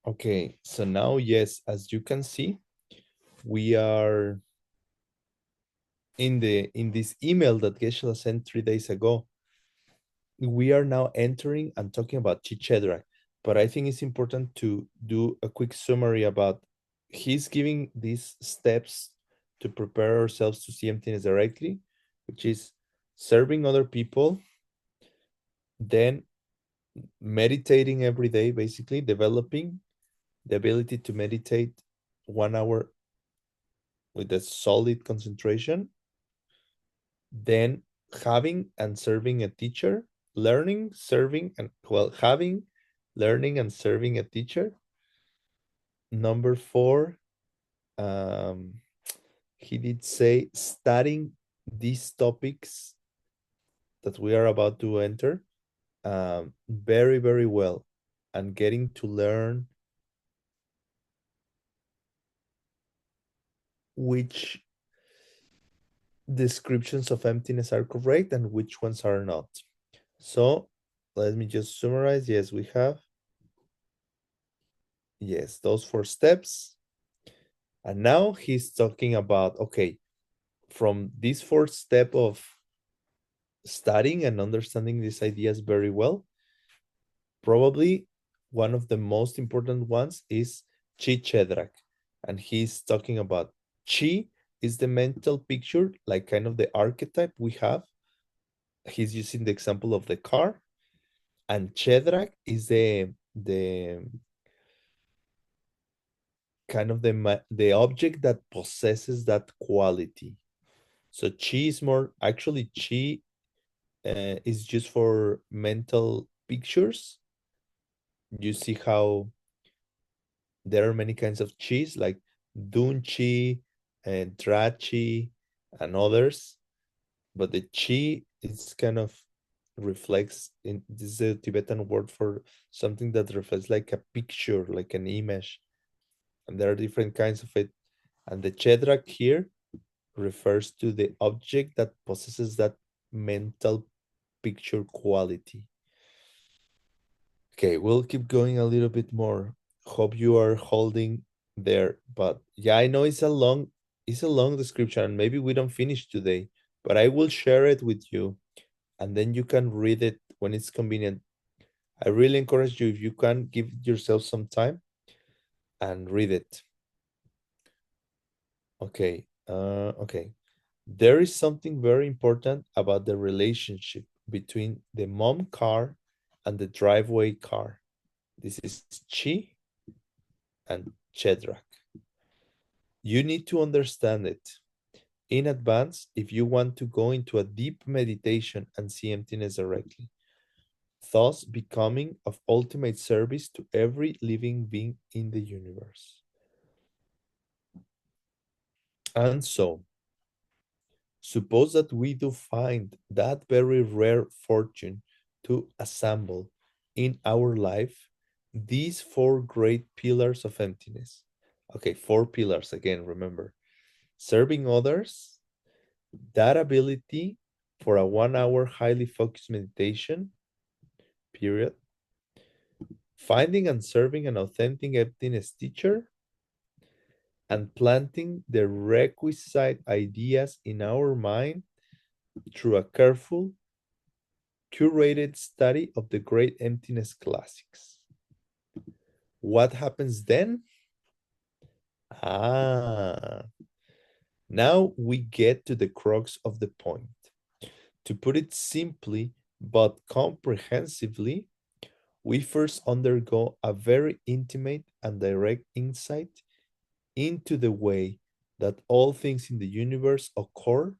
Okay, so now, yes, as you can see, we are in this email that Geshe sent 3 days ago. We are now entering and talking about Chichedra, but I think it's important to do a quick summary about he's giving these steps to prepare ourselves to see emptiness directly, which is serving other people, then meditating every day, basically developing the ability to meditate 1 hour with a solid concentration, then having and serving a teacher, learning, serving, and having, learning, and serving a teacher. Number 4, he did say studying these topics that we are about to enter very, very well and getting to learn which descriptions of emptiness are correct and which ones are not. So let me just summarize. Yes, we have. Yes, those 4 steps. And now he's talking about, okay, from this 4th step of studying and understanding these ideas very well, probably one of the most important ones is Chi Chedrak. And he's talking about Chi is the mental picture, like kind of the archetype we have. He's using the example of the car. And Chedrak is the kind of the object that possesses that quality. So chi is more, actually chi is just for mental pictures. You see how there are many kinds of chis, like dun chi and dra chi and others, but the chi is kind of reflects in this is a Tibetan word for something that reflects like a picture, like an image, and there are different kinds of it. And the chedrak here refers to the object that possesses that mental picture quality. Okay, we'll keep going a little bit more. Hope you are holding there. But yeah, I know it's a long description and maybe we don't finish today, but I will share it with you and then you can read it when it's convenient. I really encourage you if you can give yourself some time and read it. Okay. Okay. There is something very important about the relationship between the mom car and the driveway car. This is Chi and Chedrak. You need to understand it in advance if you want to go into a deep meditation and see emptiness directly. thus becoming of ultimate service to every living being in the universe. And so, suppose that we do find that very rare fortune to assemble in our life these four great pillars of emptiness. Okay, four pillars again, remember. Serving others, that ability for a 1 hour highly focused meditation, period. Finding and serving an authentic emptiness teacher, and planting the requisite ideas in our mind through a careful, curated study of the great emptiness classics. What happens then? Now we get to the crux of the point. To put it simply but comprehensively, we first undergo a very intimate and direct insight into the way that all things in the universe occur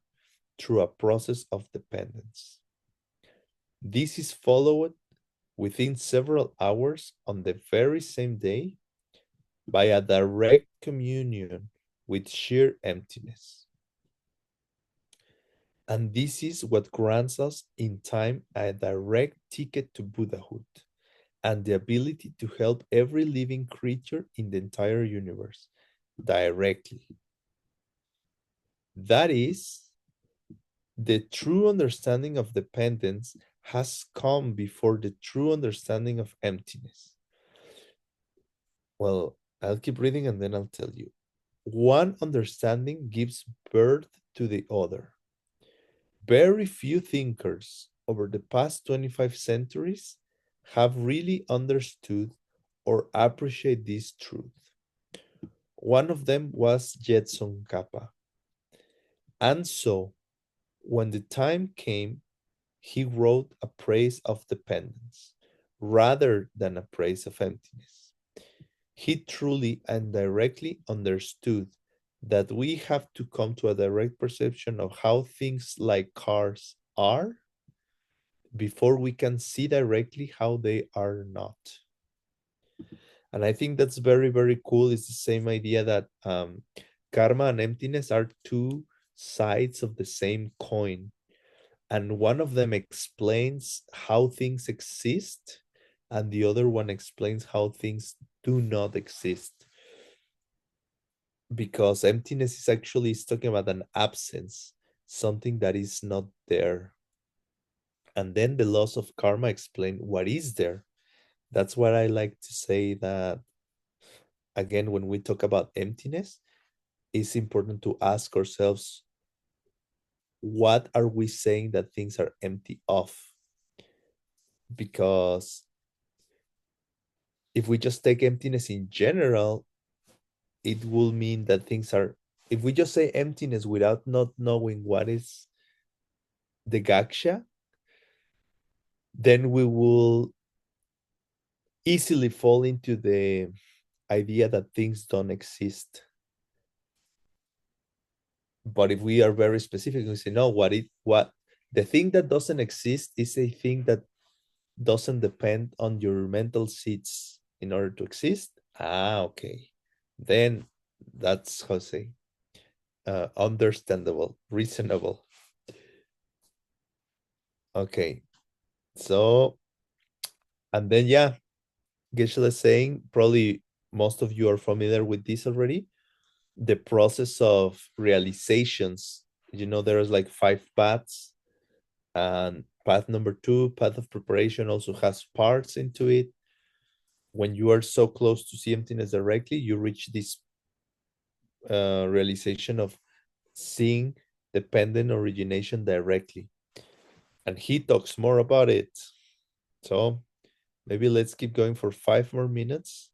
through a process of dependence. This is followed within several hours on the very same day by a direct communion with sheer emptiness. And this is what grants us in time a direct ticket to Buddhahood and the ability to help every living creature in the entire universe directly. That is, the true understanding of dependence has come before the true understanding of emptiness. Well, I'll keep reading and then I'll tell you. One understanding gives birth to the other. Very few thinkers over the past 25 centuries have really understood or appreciate this truth. One of them was Jetson Kappa. And so, when the time came, he wrote a praise of dependence rather than a praise of emptiness. He truly and directly understood that we have to come to a direct perception of how things like cars are before we can see directly how they are not. And I think that's very, very cool. It's the same idea that karma and emptiness are two sides of the same coin. And one of them explains how things exist, and the other one explains how things do not exist. Because emptiness is actually talking about an absence, something that is not there. And then the laws of karma explain what is there. That's what I like to say, that again, when we talk about emptiness, it's important to ask ourselves, what are we saying that things are empty of? Because if we just take emptiness in general, it will mean that things are, if we just say emptiness without not knowing what is the gaksha, then we will easily fall into the idea that things don't exist. But if we are very specific, we say, no, what the thing that doesn't exist is a thing that doesn't depend on your mental seeds in order to exist. Okay. Then that's how to say, understandable, reasonable. Okay. So, and then, yeah, Geshe is saying, probably most of you are familiar with this already, the process of realizations. There's like 5 paths, and path number 2, path of preparation, also has parts into it. When you are so close to see emptiness directly, you reach this realization of seeing dependent origination directly. And he talks more about it. So maybe let's keep going for 5 more minutes,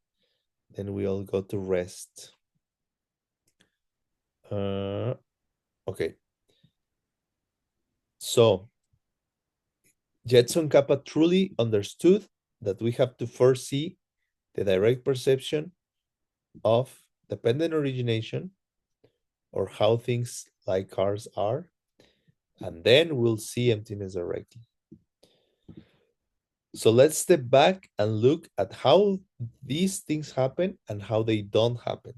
then we all go to rest. Okay. So Jetson Kappa truly understood that we have to first see the direct perception of dependent origination, or how things like cars are, and then we'll see emptiness directly. So let's step back and look at how these things happen and how they don't happen.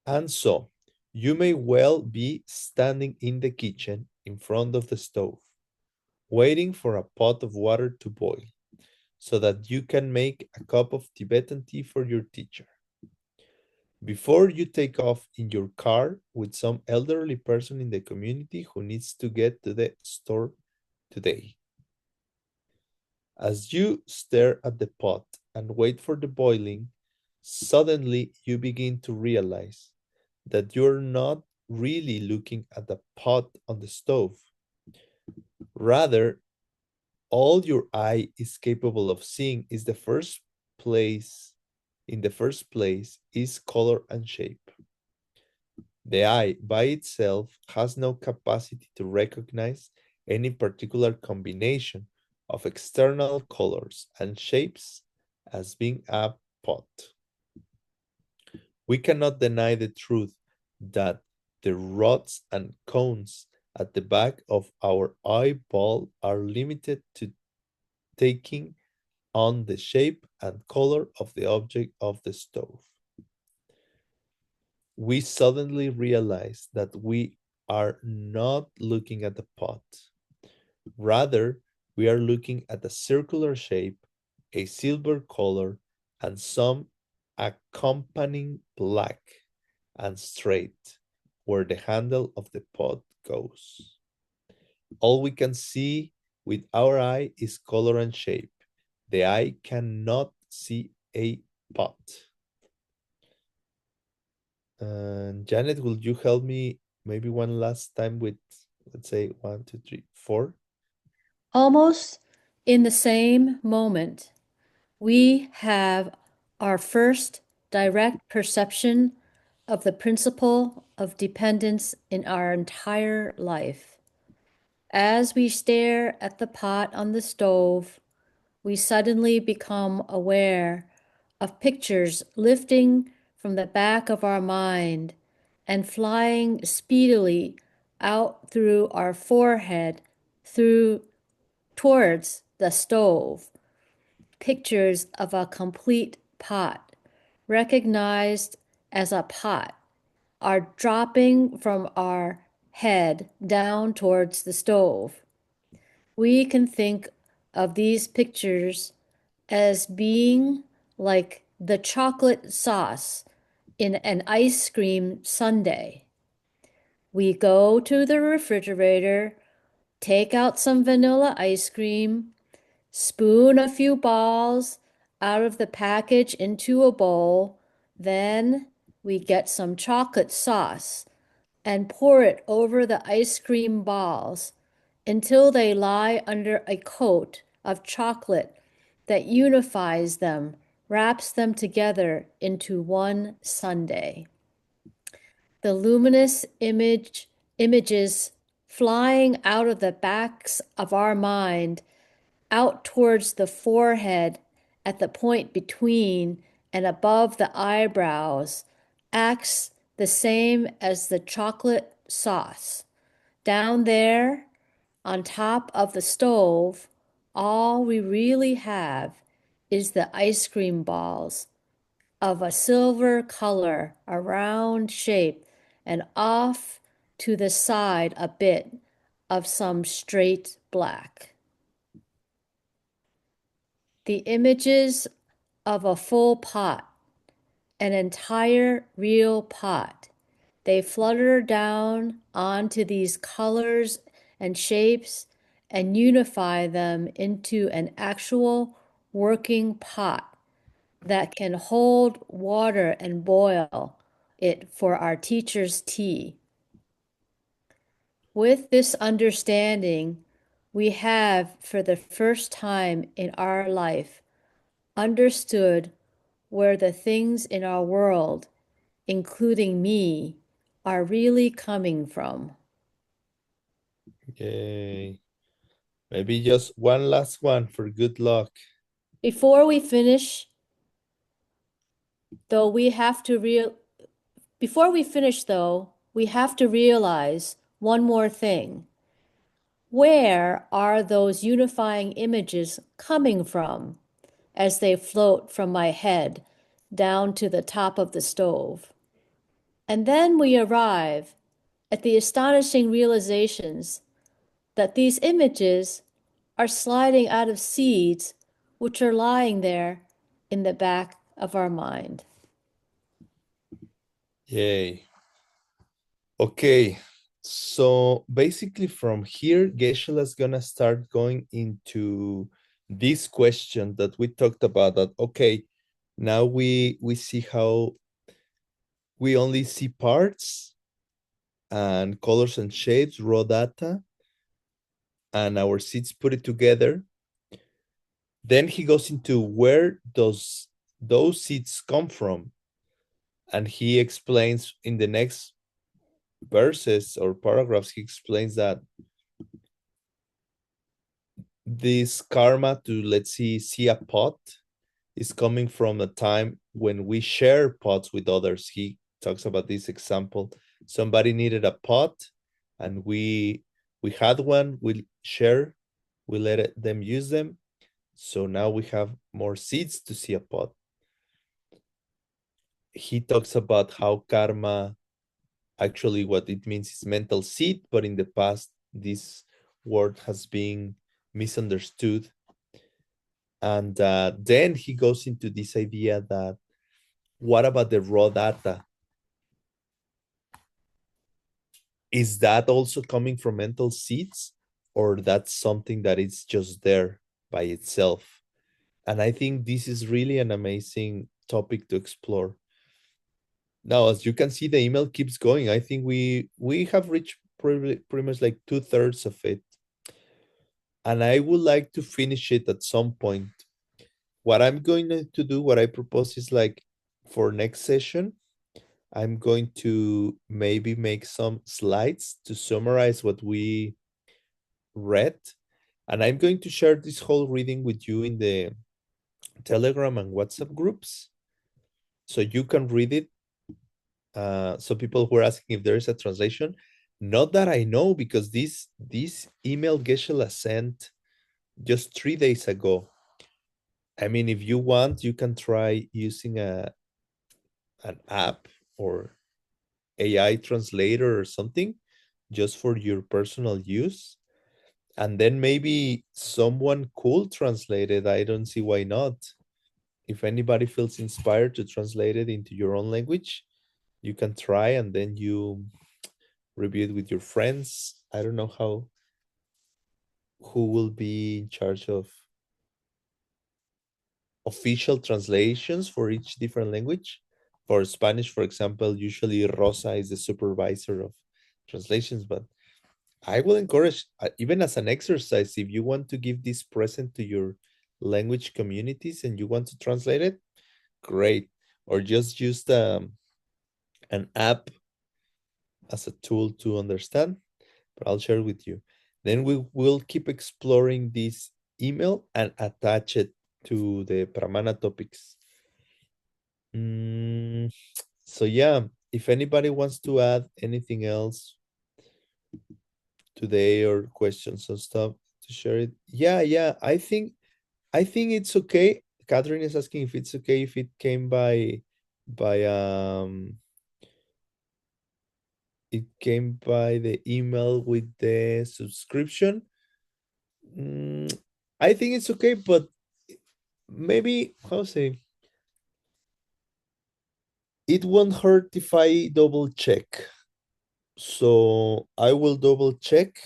And so, you may well be standing in the kitchen in front of the stove, waiting for a pot of water to boil so that you can make a cup of Tibetan tea for your teacher. Before you take off in your car with some elderly person in the community who needs to get to the store today. As you stare at the pot and wait for the boiling, suddenly you begin to realize that you're not really looking at the pot on the stove. Rather, all your eye is capable of seeing is in the first place is color and shape. The eye by itself has no capacity to recognize any particular combination of external colors and shapes as being a pot. We cannot deny the truth that the rods and cones at the back of our eyeball are limited to taking on the shape and color of the object of the stove. We suddenly realize that we are not looking at the pot. Rather, we are looking at a circular shape, a silver color, and some accompanying black and straight where the handle of the pot goes. All we can see with our eye is color and shape. The eye cannot see a pot. Janet, will you help me maybe one last time with, let's say, 1, 2, 3, 4? Almost in the same moment, we have our first direct perception of the principle of dependence in our entire life. As we stare at the pot on the stove, we suddenly become aware of pictures lifting from the back of our mind and flying speedily out through our forehead towards the stove. Pictures of a complete pot, recognized as a pot, are dropping from our head down towards the stove. We can think of these pictures as being like the chocolate sauce in an ice cream sundae. We go to the refrigerator, take out some vanilla ice cream, spoon a few balls out of the package into a bowl, then we get some chocolate sauce and pour it over the ice cream balls until they lie under a coat of chocolate that unifies them, wraps them together into one sundae. The luminous images flying out of the backs of our mind out towards the forehead at the point between and above the eyebrows acts the same as the chocolate sauce. Down there, on top of the stove, all we really have is the ice cream balls of a silver color, a round shape, and off to the side a bit of some straight black. The images of a full pot, an entire real pot. They flutter down onto these colors and shapes and unify them into an actual working pot that can hold water and boil it for our teacher's tea. With this understanding, we have, for the first time in our life, understood where the things in our world, including me, are really coming from. Okay. Maybe just one last one for good luck. Before we finish, though, we have to realize one more thing. where are those unifying images coming from as they float from my head down to the top of the stove? And then we arrive at the astonishing realizations that these images are sliding out of seeds which are lying there in the back of our mind. Yay. Okay. So basically from here, Geshe is gonna start going into this question that we talked about, that okay, now we see how we only see parts and colors and shapes, raw data, and our seeds put it together. Then he goes into where does those seeds come from, and he explains in the next verses or paragraphs, he explains that this karma to, let's see a pot is coming from a time when we share pots with others. He talks about this example. Somebody needed a pot and we had one, we share, we them use them. So now we have more seeds to see a pot. He talks about how karma, actually what it means is mental seed, but in the past this word has been misunderstood. And then he goes into this idea that what about the raw data? Is that also coming from mental seeds, or that's something that is just there by itself? And I think this is really an amazing topic to explore. Now, as you can see, the email keeps going. I think we have reached pretty much like 2/3 of it. And I would like to finish it at some point. What I'm going to do, what I propose is like for next session, I'm going to maybe make some slides to summarize what we read. And I'm going to share this whole reading with you in the Telegram and WhatsApp groups, so you can read it. So people who are asking if there is a translation, not that I know, because this email Geshe sent just 3 days ago. I mean, if you want, you can try using an app or AI translator or something just for your personal use. And then maybe someone could translate it. I don't see why not. If anybody feels inspired to translate it into your own language, you can try, and then you review it with your friends. I don't know who will be in charge of official translations for each different language. For Spanish, for example, usually Rosa is the supervisor of translations, but I will encourage, even as an exercise, if you want to give this present to your language communities and you want to translate it, great. Or just use an app as a tool to understand, but I'll share with you. Then we will keep exploring this email and attach it to the Pramana topics. So yeah, if anybody wants to add anything else today or questions and stuff to share it. Yeah, I think it's okay. Catherine is asking if it's okay if it came by it came by the email with the subscription. I think it's okay, but maybe how say it won't hurt if I double check. So I will double check.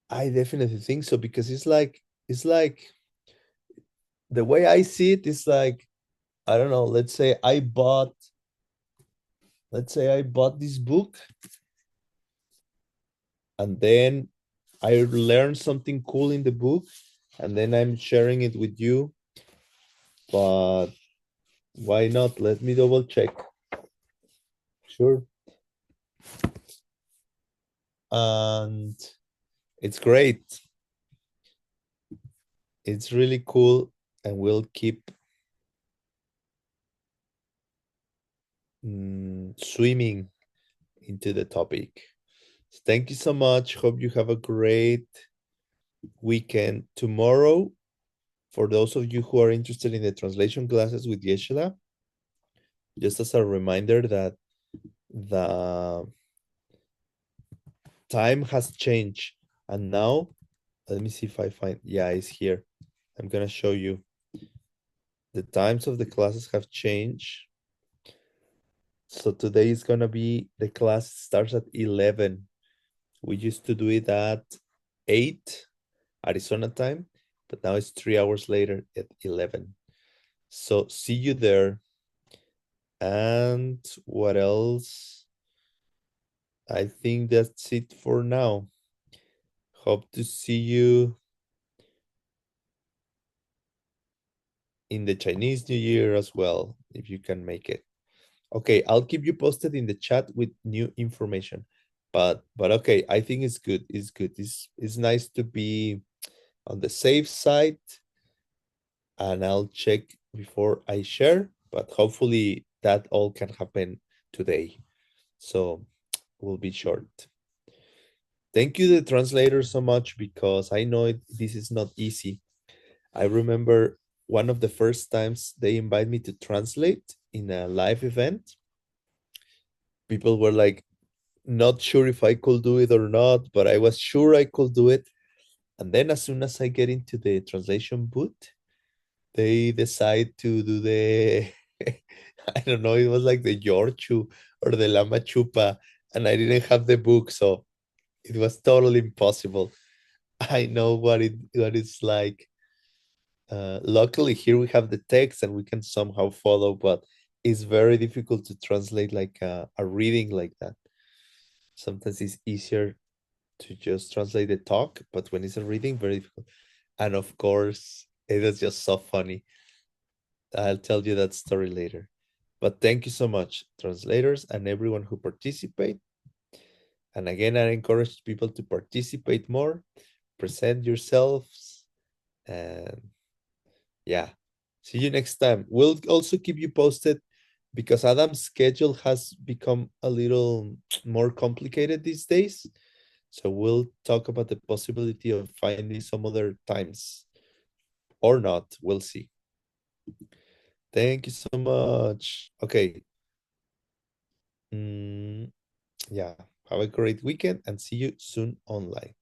I definitely think so, because it's like the way I see it is like, I don't know, let's say I bought this book, and then I learned something cool in the book, and then I'm sharing it with you. But why not? Let me double check. Sure. And it's great. It's really cool, and we'll keep swimming into the topic. Thank you so much. Hope you have a great weekend. Tomorrow, for those of you who are interested in the translation classes with Geshe, just as a reminder that the time has changed. And now, let me see if I find, yeah, it's here. I'm gonna show you. The times of the classes have changed. So today is gonna be, the class starts at 11. We used to do it at 8 Arizona time, but now it's 3 hours later at 11. So see you there. And what else? I think that's it for now. Hope to see you in the Chinese New Year as well, if you can make it. Okay, I'll keep you posted in the chat with new information. But okay, I think it's good. It's good. It's nice to be on the safe side, and I'll check before I share, but hopefully that all can happen today. So we'll be short. Thank you, the translator, so much, because I know this is not easy. I remember one of the first times they invite me to translate in a live event. People were like, not sure if I could do it or not, but I was sure I could do it. And then as soon as I get into the translation booth, they decide to do the, I don't know, it was like the Yorchu or the Lama Chupa, and I didn't have the book, so it was totally impossible. I know what it's like. Luckily, here we have the text and we can somehow follow, but it's very difficult to translate like a reading like that. Sometimes it's easier to just translate the talk, but when it's a reading, very difficult. And of course, it is just so funny. I'll tell you that story later. But thank you so much, translators and everyone who participate. And again, I encourage people to participate more, present yourselves, and yeah. See you next time. We'll also keep you posted because Adam's schedule has become a little more complicated these days. So we'll talk about the possibility of finding some other times or not. We'll see. Thank you so much. Okay. Yeah. Have a great weekend and see you soon online.